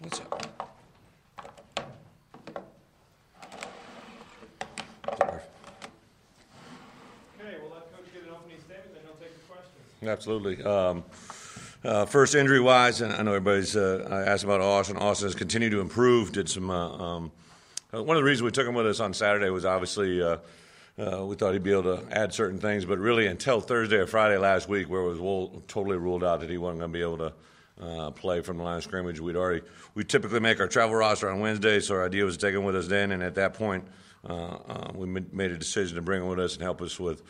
What's up? Okay, we'll let Coach get an opening statement, then he'll take the questions. Absolutely. First, injury-wise, and I know everybody's asked about Austin. Austin has continued to improve. Did some. One of the reasons we took him with us on Saturday was obviously we thought he'd be able to add certain things, but really until Thursday or Friday last week, where it was totally ruled out that he wasn't going to be able to play from the line of scrimmage. We typically make our travel roster on Wednesday, so our idea was to take him with us then, and at that point, we made a decision to bring him with us and help us with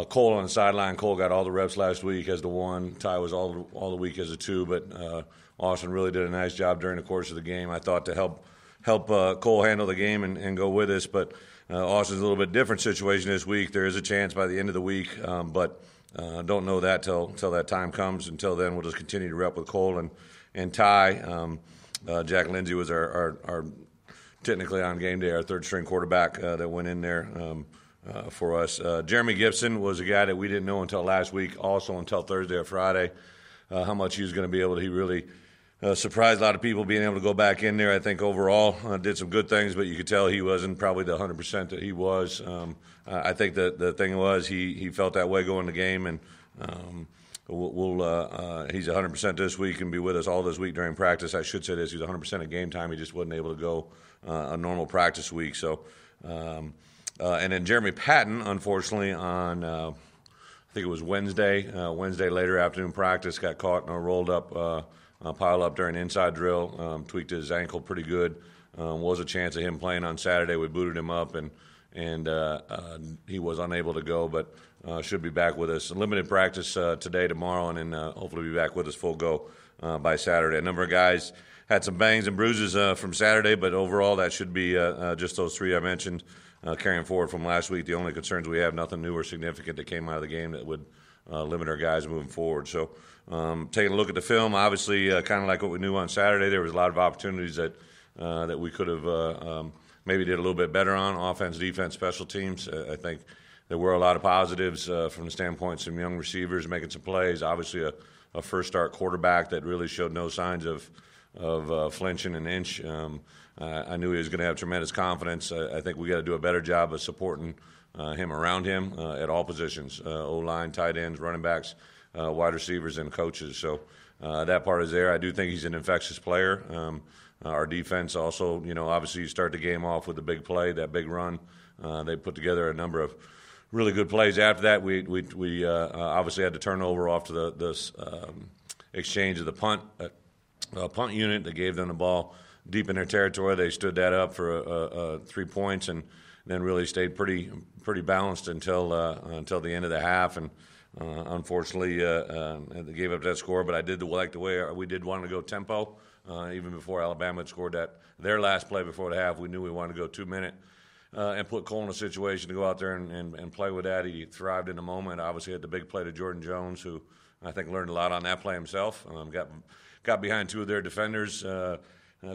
Cole on the sideline. Cole got all the reps last week as the one. Ty was all the week as a two, but Austin really did a nice job during the course of the game, I thought, to help Cole handle the game and go with us. But Austin's a little bit different situation this week. There is a chance by the end of the week, but don't know that till that time comes. Until then, we'll just continue to rep with Cole and Ty. Jack Lindsey was our technically on game day, our third-string quarterback that went in there for us. Jeremy Gibson was a guy that we didn't know until last week, also until Thursday or Friday, how much he was going to be able to. He really surprised a lot of people being able to go back in there. I think overall did some good things, but you could tell he wasn't probably the 100% that he was. I think the thing was he felt that way going the game, and he's 100% this week and be with us all this week during practice. I should say this: he's 100% at game time. He just wasn't able to go a normal practice week. So, and then Jeremy Patton, unfortunately, on I think it was Wednesday later afternoon practice, got caught in a rolled up pile up during inside drill, tweaked his ankle pretty good. Was a chance of him playing on Saturday. We booted him up, and he was unable to go, but should be back with us. Limited practice today, tomorrow, and then hopefully be back with us full go by Saturday. A number of guys had some bangs and bruises from Saturday, but overall that should be just those three I mentioned carrying forward from last week. The only concerns we have, nothing new or significant that came out of the game that would limit our guys moving forward. So taking a look at the film, obviously kind of like what we knew on Saturday, there was a lot of opportunities that we could have maybe did a little bit better on offense, defense, special teams. I think there were a lot of positives from the standpoint of some young receivers making some plays. Obviously a first-start quarterback that really showed no signs of flinching an inch. I knew he was going to have tremendous confidence. I think we got to do a better job of supporting him around him at all positions, O-line, tight ends, running backs, wide receivers, and coaches. So that part is there. I do think he's an infectious player. Our defense also, obviously you start the game off with a big play, that big run. They put together a number of really good plays after that. We obviously had to turn over off to the exchange of the punt unit that gave them the ball deep in their territory. They stood that up for 3 points and then really stayed pretty balanced until the end of the half. And unfortunately, they gave up that score. But I did like the way we did want to go tempo. Even before Alabama had scored their last play before the half, we knew we wanted to go 2 minute and put Cole in a situation to go out there and play with that. He thrived in the moment. Obviously had the big play to Jordan Jones, who I think learned a lot on that play himself. Got behind two of their defenders.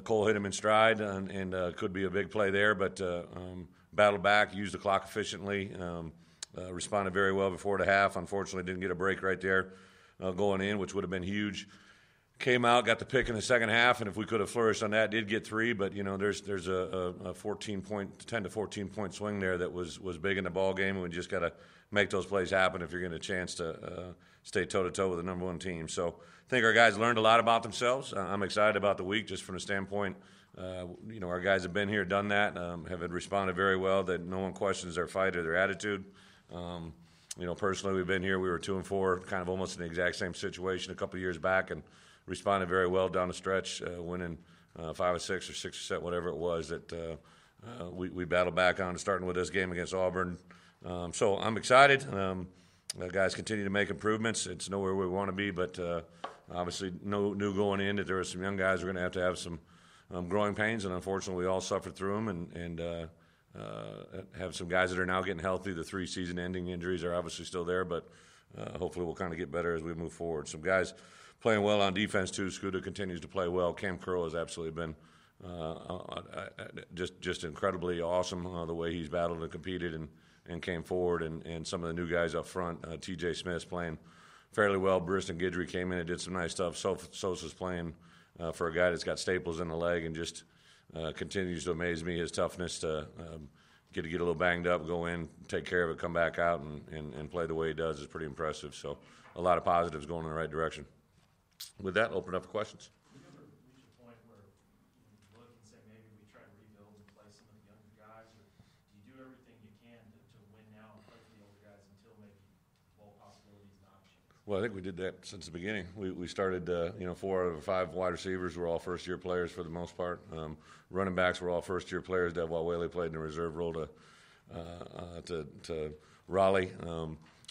Cole hit him in stride and could be a big play there, but battled back, used the clock efficiently, responded very well before the half. Unfortunately, didn't get a break right there going in, which would have been huge. Came out, got the pick in the second half, and if we could have flourished on that, did get three. But there's a 10 to 14 point swing there that was big in the ball game, and we just got to make those plays happen if you're getting a chance to stay toe to toe with the number one team. So I think our guys learned a lot about themselves. I'm excited about the week just from the standpoint. Our guys have been here, done that, have responded very well. That no one questions their fight or their attitude. Personally, we've been here. We were 2-4, kind of almost in the exact same situation a couple of years back, and responded very well down the stretch, winning 5 or 6 or 6 or 7, whatever it was that we battled back on, starting with this game against Auburn. So I'm excited. The guys continue to make improvements. It's nowhere we want to be, but obviously knew going in that there were some young guys who are going to have some growing pains, and unfortunately we all suffered through them and have some guys that are now getting healthy. The 3 season-ending injuries are obviously still there, but hopefully we'll kind of get better as we move forward. Some guys playing well on defense, too. Scooter continues to play well. Cam Curl has absolutely been just incredibly awesome the way he's battled and competed and came forward. And some of the new guys up front, T.J. Smith's playing fairly well. Briston Guidry came in and did some nice stuff. Sosa's playing for a guy that's got staples in the leg and just continues to amaze me. His toughness to get a little banged up, go in, take care of it, come back out, and play the way he does is pretty impressive. So a lot of positives going in the right direction. With that, open up for questions. Have you ever reached a point where you look and say maybe we try to rebuild and play some of the younger guys, or do you do everything you can to win now and play for the older guys until maybe bowl possibilities and options? Well, I think we did that since the beginning. We started, 4 out of 5 wide receivers were all first-year players for the most part. Running backs were all first-year players. Dev Whaley played in the reserve role to Raleigh.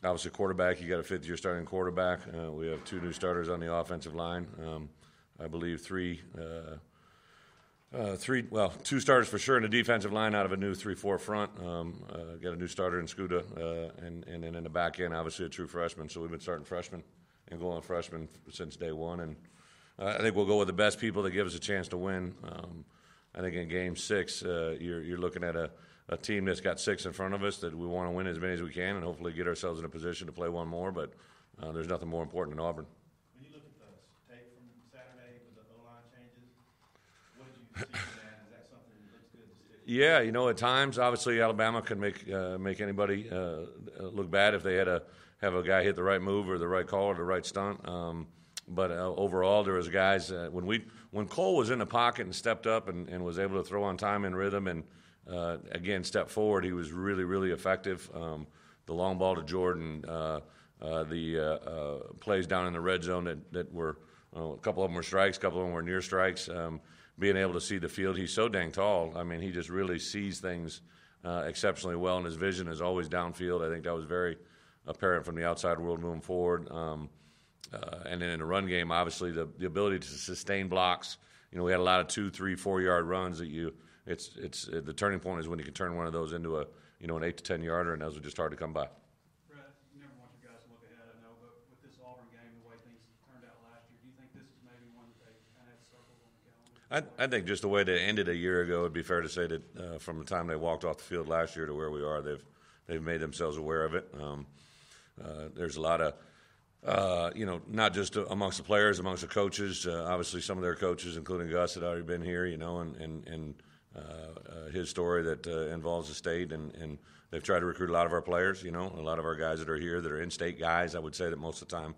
Obviously, quarterback, you got a fifth-year starting quarterback. We have 2 new starters on the offensive line. I believe 2 starters for sure in the defensive line out of a new 3-4 front. Got a new starter in Scuda, and then in the back end, obviously a true freshman. So we've been starting freshmen and going freshmen since day one. And I think we'll go with the best people that give us a chance to win. I think in Game 6, you're looking at a team that's got 6 in front of us that we want to win as many as we can and hopefully get ourselves in a position to play one more. But there's nothing more important than Auburn. When you look at the tape from Saturday with the O-line changes, what did you see from that? Is that something that looks good to stick with? Yeah, at times, obviously, Alabama can make anybody look bad if they had have a guy hit the right move or the right call or the right stunt. But overall, there was guys when Cole was in the pocket and stepped up and was able to throw on time and rhythm and again stepped forward, he was really, really effective. The long ball to Jordan, the plays down in the red zone that were a couple of them were strikes, a couple of them were near strikes. Being able to see the field, he's so dang tall. I mean, he just really sees things exceptionally well, and his vision is always downfield. I think that was very apparent from the outside world moving forward. And then in the run game, obviously the ability to sustain blocks. We had a lot of 2, 3, 4 yard runs that it's the turning point is when you can turn one of those into an 8 to 10 yarder, and those are just hard to come by. Bret, you never want your guys to look ahead, I know, but with this Auburn game, the way things turned out last year, do you think this is maybe one that they kind of had circled on the calendar? I think just the way they ended a year ago, it'd be fair to say that from the time they walked off the field last year to where we are, they've made themselves aware of it. There's a lot of not just amongst the players, amongst the coaches. Obviously, some of their coaches, including Gus, had already been here, and his story that involves the state, and they've tried to recruit a lot of our players, a lot of our guys that are here that are in-state guys. I would say that most of the time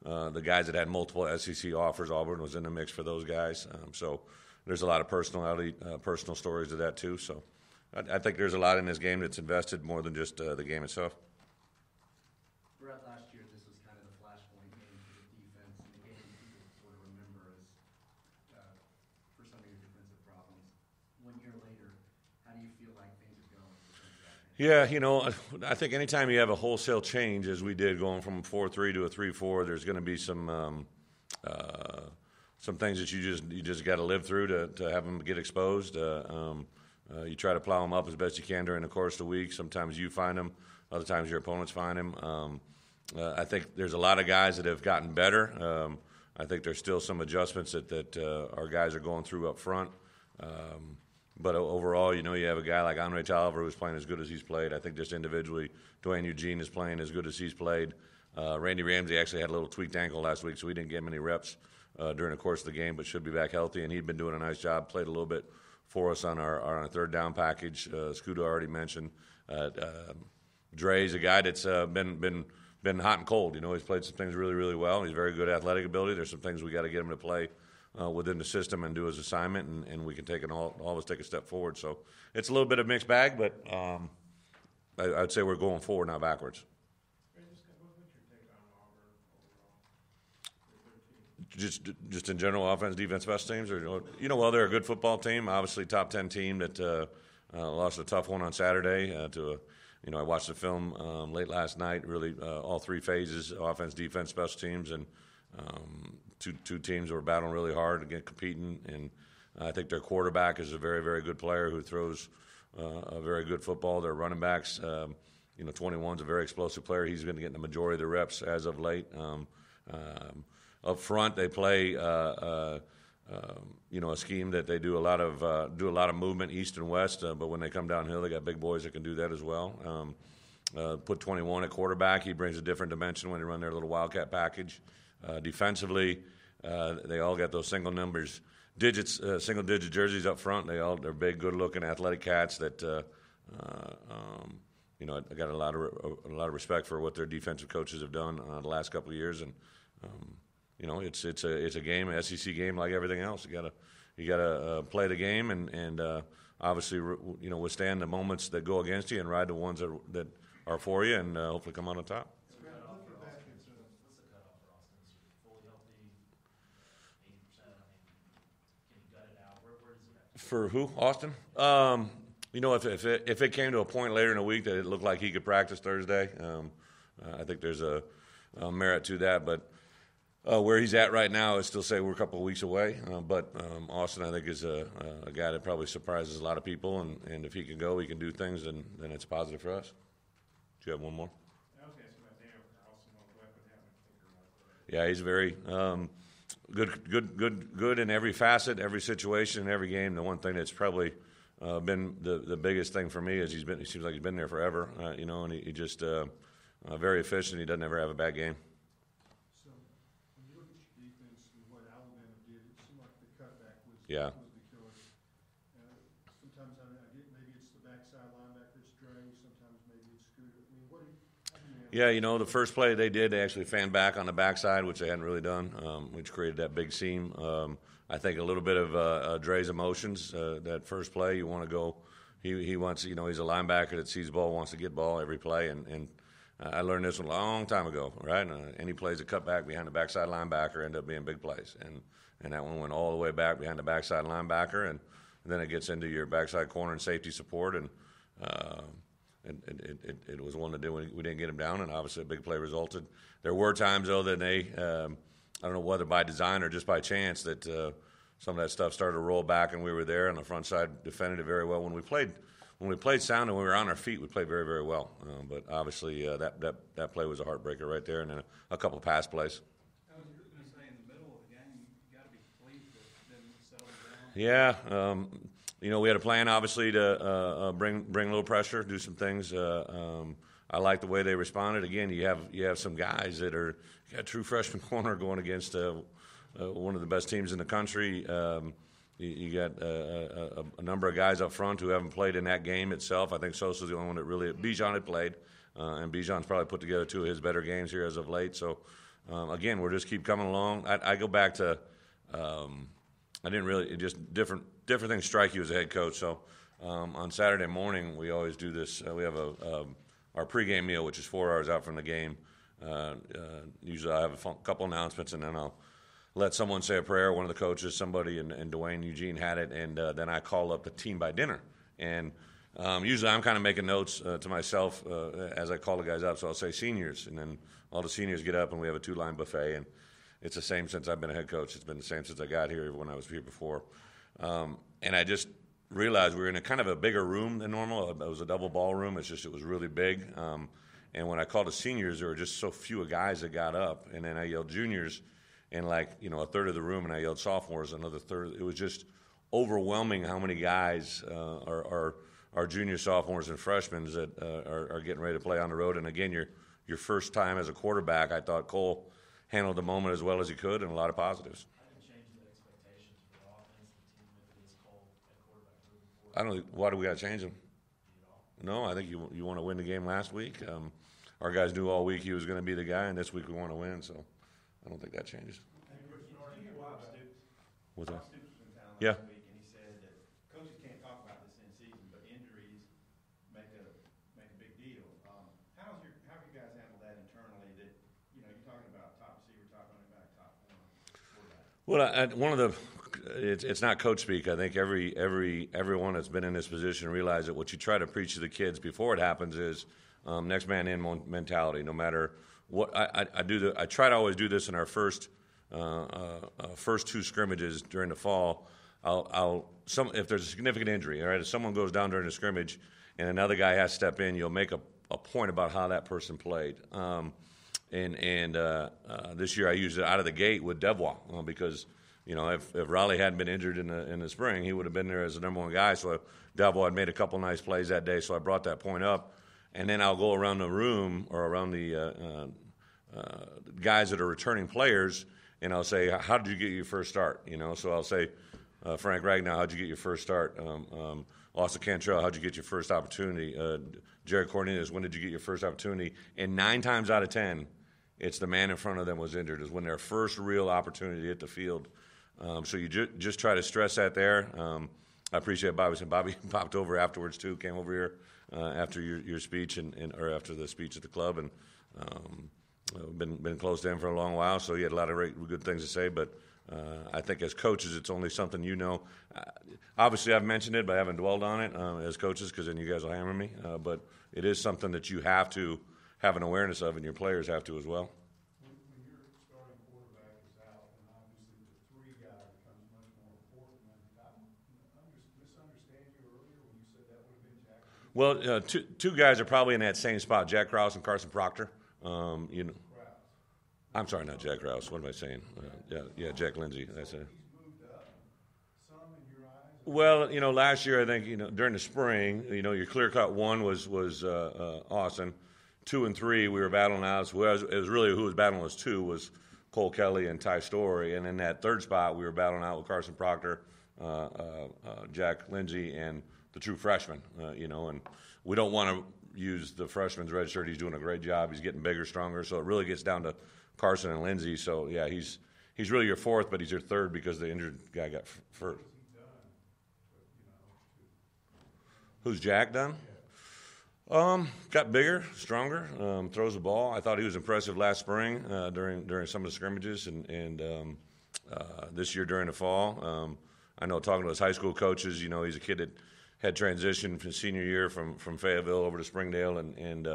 the guys that had multiple SEC offers, Auburn was in the mix for those guys. So there's a lot of personal stories to that too. So I think there's a lot in this game that's invested more than just the game itself. Bret, last year this was kind of the flashpoint game for the defense, and the game people sort of remember as for some of your defensive problems. 1 year later, how do you feel like things are going? Yeah, I think anytime you have a wholesale change, as we did, going from 4-3 to a 3-4, there's going to be some things that you just got to live through to have them get exposed. You try to plow them up as best you can during the course of the week. Sometimes you find them, other times your opponents find them. I think there's a lot of guys that have gotten better. I think there's still some adjustments that our guys are going through up front. But overall, you have a guy like Andre Tolliver who's playing as good as he's played. I think just individually, Dwayne Eugene is playing as good as he's played. Randy Ramsey actually had a little tweaked ankle last week, so he didn't get many reps during the course of the game, but should be back healthy. And he'd been doing a nice job, played a little bit for us on our third down package. Scuda already mentioned. Dre's a guy that's been hot and cold. He's played some things really, really well. He's very good athletic ability. There's some things we got to get him to play within the system and do his assignment, and we can all of us take a step forward. So it's a little bit of a mixed bag, but I'd say we're going forward, not backwards. What's your take on Auburn overall? Just in general, offense, defense, special teams, or they're a good football team. Obviously, top 10 team that lost a tough one on Saturday I watched the film late last night. Really, all 3 phases: offense, defense, special teams, and two teams were battling really hard to get competing. And I think their quarterback is a very, very good player who throws a very good football. Their running backs, 21's a very explosive player. He's going to get the majority of the reps as of late. Up front, they play a scheme that they do a lot of movement east and west. But when they come downhill, they got big boys that can do that as well. Put 21 at quarterback. He brings a different dimension when they run their little wildcat package. Defensively, They all got those single-digit jerseys up front. They're big, good-looking, athletic cats that I got a lot of respect for what their defensive coaches have done the last couple of years, and it's a game, an SEC game, like everything else. You gotta play the game and obviously withstand the moments that go against you and ride the ones that are for you, and hopefully come out on top. What's the cutoff for Austin? Is he fully healthy, 80%? Can you gut it out? Where does he have to? For who? Austin? If it came to a point later in the week that it looked like he could practice Thursday, I think there's a merit to that. But where he's at right now is still say we're a couple of weeks away. But Austin, I think, is a guy that probably surprises a lot of people. And if he can go, he can do things, then it's positive for us. Do you have one more? I was asking about Daniel Carlson on the weapon having a Yeah, he's very good in every facet, every situation, every game. The one thing that's probably been the biggest thing for me is he seems like he's been there forever, and he just very efficient. He doesn't ever have a bad game. So when you look at your defense and what Alabama did, it seemed like the cutback was the killer. Sometimes I get maybe it's the backside linebacker, it's Dre. Sometimes maybe it's Scooter. I mean, how do you The first play they actually fanned back on the backside, which they hadn't really done, which created that big seam. I think a little bit of Dre's emotions. That first play, you want to go. He wants, he's a linebacker that sees the ball, wants to get ball every play, and I learned this one a long time ago, right? Any plays that cut back behind the backside linebacker end up being big plays, and that one went all the way back behind the backside linebacker, and then it gets into your backside corner and safety support, and it was one that we didn't get him down, and obviously a big play resulted. There were times though that they. I don't know whether by design or just by chance that some of that stuff started to roll back, and we were there on the front side, defended it very well. When we played sound and we were on our feet, we played very, very well. But obviously that play was a heartbreaker right there, and then a couple of pass plays. I was going to say, in the middle of the game, you got to be pleased that it didn't settle down. Yeah, we had a plan obviously to bring a little pressure, do some things. I like the way they responded. Again, you have some guys that are. You got a true freshman corner going against one of the best teams in the country. You got a number of guys up front who haven't played in that game itself. I think Sosa's the only one that really. Bijan had played, and Bijan's probably put together two of his better games here as of late. So, again, we'll just keep coming along. I go back to I didn't really just different things strike you as a head coach. So on Saturday morning we always do this. We have our pregame meal, which is 4 hours out from the game. Usually I have a couple announcements, and then I'll let someone say a prayer, one of the coaches, somebody, and Dwayne Eugene had it, and then I call up the team by dinner. And usually I'm kind of making notes to myself as I call the guys up, so I'll say seniors, and then all the seniors get up, and we have a 2-line buffet, and it's the same since I've been a head coach. It's been the same since I got here when I was here before. And I just realized we were in a kind of a bigger room than normal. It was a double ballroom. It was really big. And when I called the seniors, there were just so few guys that got up. And then I yelled juniors, and a third of the room, and I yelled sophomores, another third. It was just overwhelming how many guys are juniors, sophomores, and freshmen that are getting ready to play on the road. And again, your first time as a quarterback, I thought Cole handled the moment as well as he could, and a lot of positives. How do you change the expectations for the offense, the team, if it is Cole at quarterback moving forward? Why do we got to change them? No, I think you want to win the game last week. Our guys knew all week he was going to be the guy, and this week we want to win, so I don't think that changes. What's that? Stoops was in town Yeah. last week, and he said that coaches can't talk about this in season, but injuries make a big deal. How have you guys handled that internally? That you're talking about top receiver, top running back, top quarterback. Well, it's not coach speak. I think everyone that's been in this position realizes that what you try to preach to the kids before it happens is next man in mentality. No matter what I try to always do this in our first 2 scrimmages during the fall. If there's a significant injury, all right, if someone goes down during the scrimmage and another guy has to step in, you'll make a point about how that person played. This year I used it out of the gate with Devois because if Raleigh hadn't been injured in the spring, he would have been there as the number 1 guy. So Devois had made a couple nice plays that day, so I brought that point up. And then I'll go around the room or around the guys that are returning players, and I'll say, how did you get your first start? So I'll say, Frank Ragnow, how'd you get your first start? Austin Cantrell, how'd you get your first opportunity? Jared Cornelius, when did you get your first opportunity? And 9 times out of 10, it's the man in front of them was injured, is when their first real opportunity to hit the field. So you just try to stress that there. I appreciate Bobby. Bobby popped over afterwards too. Came over here after your speech or after the speech at the club, and been close to him for a long while. So he had a lot of good things to say. But I think as coaches, it's only something obviously, I've mentioned it, but I haven't dwelled on it as coaches because then you guys will hammer me. But it is something that you have to have an awareness of, and your players have to as well. When your starting quarterback is out, and obviously the 3 guy becomes much more important. I misunderstand you earlier when you said that would have been Jack. Well, two guys are probably in that same spot: Jack Krause and Carson Proctor. I'm sorry, not Jack Krause. What am I saying? Jack Lindsey. That's it. He's moved up some in your eyes. Well, last year I think during the spring, your clear cut one was Austin. 2 and 3 we were battling out. So it was really who was battling was 2 was Cole Kelly and Ty Story, and in that third spot we were battling out with Carson Proctor, Jack Lindsey, and the true freshman. And we don't want to use the freshman's red shirt. He's doing a great job. He's getting bigger, stronger. So it really gets down to Carson and Lindsey. So yeah, he's really your 4th, but he's your 3rd because the injured guy got first. Who's Jack done? Got bigger, stronger, throws the ball. I thought he was impressive last spring during some of the scrimmages, and this year during the fall. I know talking to his high school coaches, he's a kid that had transitioned from senior year from Fayetteville over to Springdale, and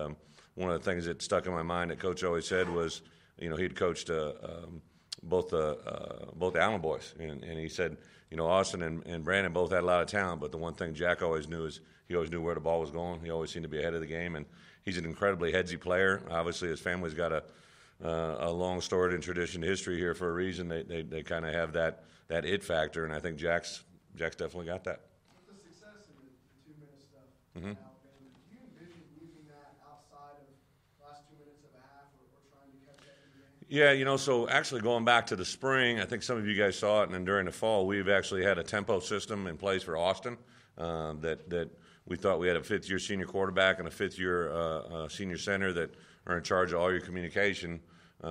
one of the things that stuck in my mind that Coach always said was, he'd coached both the Allen boys, and he said, Austin and Brandon both had a lot of talent, but the one thing Jack always knew is he always knew where the ball was going. He always seemed to be ahead of the game, and he's an incredibly headsy player. Obviously, his family's got a long storied and tradition history here for a reason. They kind of have that it factor, and I think Jack's definitely got that. With the success in the 2-minute stuff, Mm-hmm. do you envision using that outside of last 2 minutes of a half or trying to catch up in the game? Yeah, so actually going back to the spring, I think some of you guys saw it, and then during the fall, we've actually had a tempo system in place for Austin that we thought we had a 5th-year senior quarterback and a 5th-year senior center that are in charge of all your communication.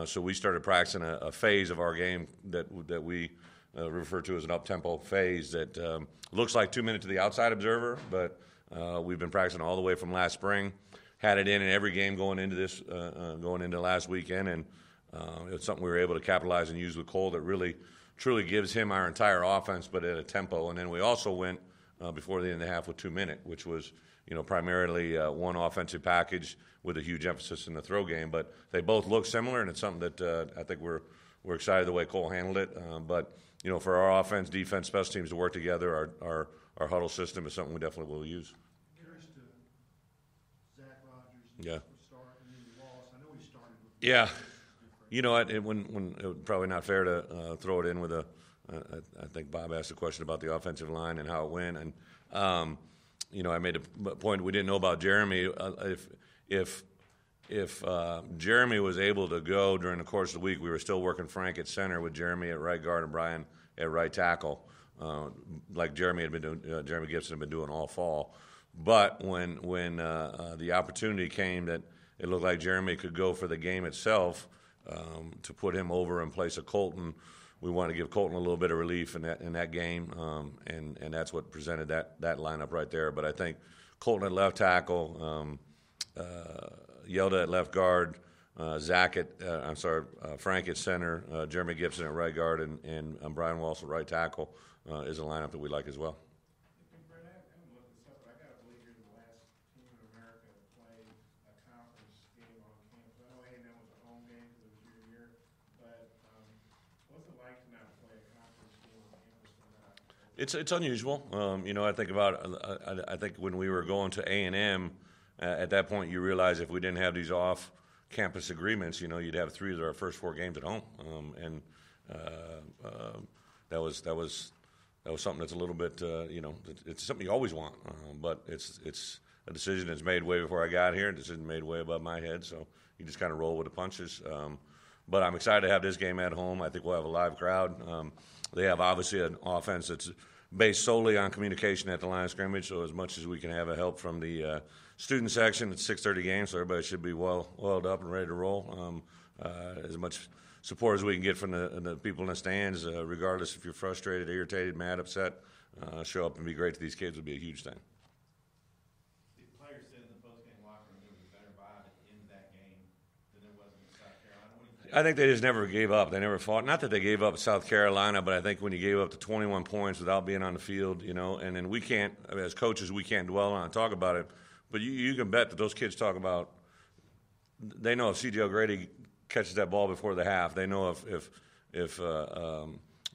So we started practicing a phase of our game that we refer to as an up-tempo phase that looks like 2 minutes to the outside observer, but we've been practicing all the way from last spring. Had it in every game going into last weekend, and it's something we were able to capitalize and use with Cole that really, truly gives him our entire offense, but at a tempo. And then we also went before the end of the half with 2 minute, which was primarily one offensive package with a huge emphasis in the throw game. But they both look similar, and it's something that I think we're excited the way Cole handled it. But for our offense, defense, special teams to work together, our huddle system is something we definitely will use. Curious to Zach Rogers. Yeah. Start and then Wallace. I know he started with. Yeah. When it was probably not fair to throw it in with I think Bob asked a question about the offensive line and how it went, and I made a point we didn't know about Jeremy. If Jeremy was able to go during the course of the week, we were still working Frank at center with Jeremy at right guard and Brian at right tackle, like Jeremy Gibson had been doing all fall. But when the opportunity came that it looked like Jeremy could go for the game itself, to put him over in place of Colton, we wanted to give Colton a little bit of relief in that game, and that's what presented that lineup right there. But I think Colton at left tackle, Yelda at left guard, Frank at center, Jeremy Gibson at right guard, and Brian Walsh at right tackle is a lineup that we like as well. Brett, I haven't looked this up, but I got to believe you're the last team in America to play a conference game on campus. I know A&M was a home game because it was your year, but what's it like to not play a conference game on campus for that? It's unusual. I think when we were going to A&M, at that point you realize if we didn't have these off-campus agreements, you'd have 3 of our first 4 games at home, and that was something that's a little bit, it's something you always want, but it's a decision that's made way before I got here, a decision made way above my head, so you just kind of roll with the punches. But I'm excited to have this game at home. I think we'll have a live crowd. They have obviously an offense that's based solely on communication at the line of scrimmage, so as much as we can have a help from the student section, it's 6:30 game, so everybody should be oiled up and ready to roll. As much support as we can get from the people in the stands, regardless if you're frustrated, irritated, mad, upset, show up and be great to these kids would be a huge thing. The players said in the post-game locker room there was a better vibe at the end of that game than there was in South Carolina. What do you think? I think they just never gave up. They never fought. Not that they gave up South Carolina, but I think when you gave up to 21 points without being on the field, and then we can't, as coaches, we can't dwell on and talk about it, but you can bet that those kids talk about, they know if C.J. O'Grady catches that ball before the half, they know if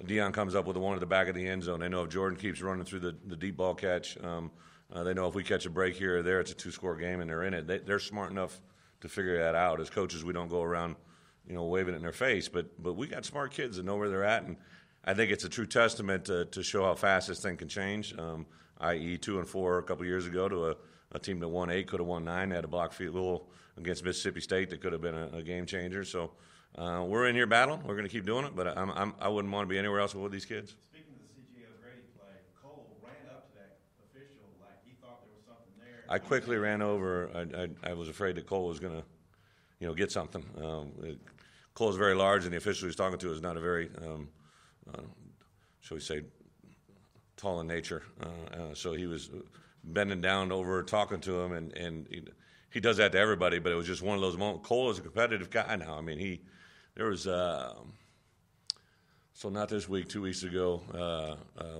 Deion comes up with the one at the back of the end zone, they know if Jordan keeps running through the deep ball catch, they know if we catch a break here or there, it's a 2-score game and they're in it. They're smart enough to figure that out. As coaches, we don't go around waving it in their face, but we got smart kids that know where they're at, and I think it's a true testament to show how fast this thing can change, i.e. 2-4 a couple years ago to a team that won 8, could have won 9, had a block field goal against Mississippi State that could have been a game changer. So we're in here battling. We're going to keep doing it, but I wouldn't want to be anywhere else with these kids. Speaking of the C.J. O'Grady play, Cole ran up to that official like he thought there was something there. I quickly ran over. I was afraid that Cole was going to, get something. Cole's very large, and the official he was talking to is not a very, shall we say, tall in nature. So he was bending down over talking to him, and he does that to everybody, but it was just one of those moments. Cole is a competitive guy now. I mean, there was, so not this week, 2 weeks ago,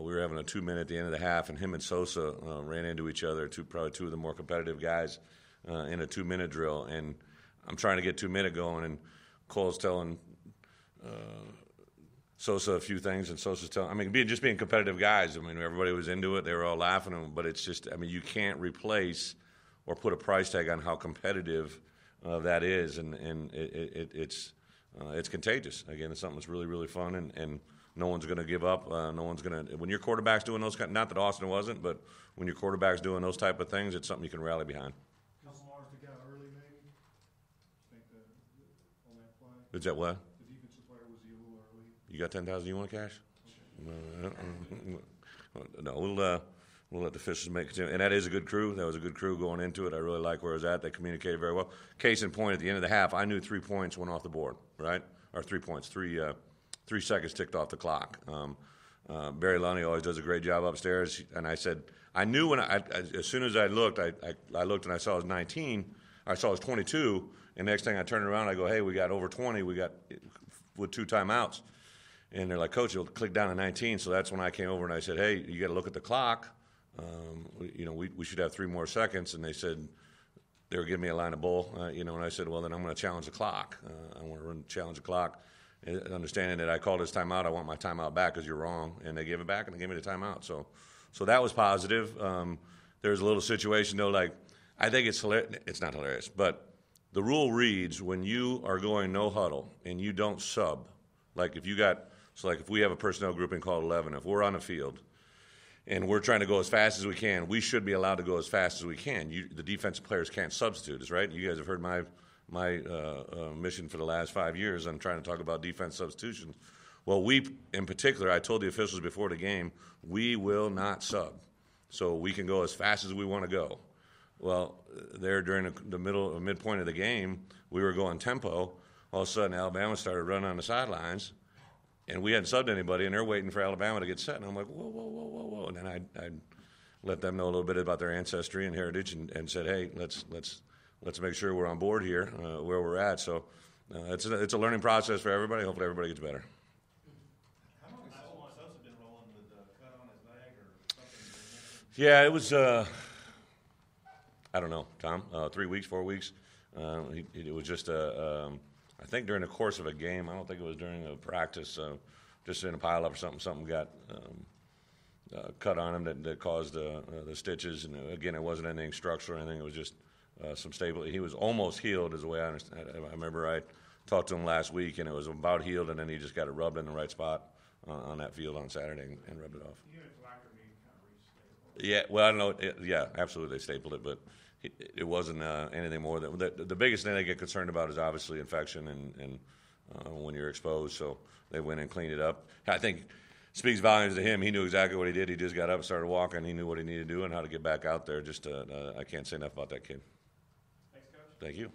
we were having a 2-minute at the end of the half, and him and Sosa ran into each other, probably two of the more competitive guys in a 2-minute drill, and I'm trying to get 2-minute going, and Cole's telling Sosa a few things, and Sosa's telling, just being competitive guys. Everybody was into it. They were all laughing, but it's just, you can't replace or put a price tag on how competitive that is, and it's contagious. Again, it's something that's really, really fun, and no one's going to give up. No one's going to. When your quarterback's doing those kind, not that Austin wasn't, but when your quarterback's doing those type of things, it's something you can rally behind. Couple Mars that got early, maybe? Think on that play? Is that what? The defensive player, was he a little early? You got 10,000 you want cash? No, we'll let the officials make it. And that is a good crew. That was a good crew going into it. I really like where it was at. They communicated very well. Case in point, at the end of the half, I knew 3 points went off the board, right? Or 3 points, 3 seconds ticked off the clock. Barry Lunny always does a great job upstairs. And I said, I knew when as soon as I looked, I looked and I saw it was 19. I saw it was 22. And next thing I turned around, I go, hey, we got over 20. We got with 2 timeouts. And they're like, Coach, you'll click down to 19. So that's when I came over and I said, hey, you got to look at the clock. We should have 3 more seconds. And they said they were giving me a line of bull, and I said, well, then I'm going to challenge the clock. I want to challenge the clock, understanding that I called this timeout. I want my timeout back because you're wrong. And they gave it back, and they gave me the timeout. So that was positive. There's a little situation, though, like I think it's hilarious. It's not hilarious, but the rule reads when you are going no huddle and you don't sub, like if we have a personnel grouping called 11, if we're on the field, and we're trying to go as fast as we can, we should be allowed to go as fast as we can. The defensive players can't substitute us, right? You guys have heard my mission for the last 5 years. I'm trying to talk about defense substitutions. Well, we, in particular, I told the officials before the game, we will not sub. So we can go as fast as we want to go. Well, there during the midpoint of the game, we were going tempo. All of a sudden, Alabama started running on the sidelines. And we hadn't subbed anybody, and they're waiting for Alabama to get set. And I'm like, whoa. And then I let them know a little bit about their ancestry and heritage and said, hey, let's make sure we're on board here where we're at. So it's a learning process for everybody. Hopefully everybody gets better. How long has Sosa been rolling with the cut on his leg or something? Yeah, it was, I don't know, Tom, 3 weeks, 4 weeks. It was just I think during the course of a game, I don't think it was during a practice, just in a pile-up or something got cut on him that caused the stitches. And again, it wasn't anything structural or anything. It was just some stable. He was almost healed is the way I understand. I remember I talked to him last week, and it was about healed, and then he just got it rubbed in the right spot on that field on Saturday and rubbed it off. Yeah, well, I don't know. Yeah, absolutely, they stapled it, but it wasn't anything more than the biggest thing they get concerned about is obviously infection and when you're exposed. So they went and cleaned it up. I think speaks volumes to him. He knew exactly what he did. He just got up and started walking. He knew what he needed to do and how to get back out there. I can't say enough about that kid. Thanks, Coach. Thank you.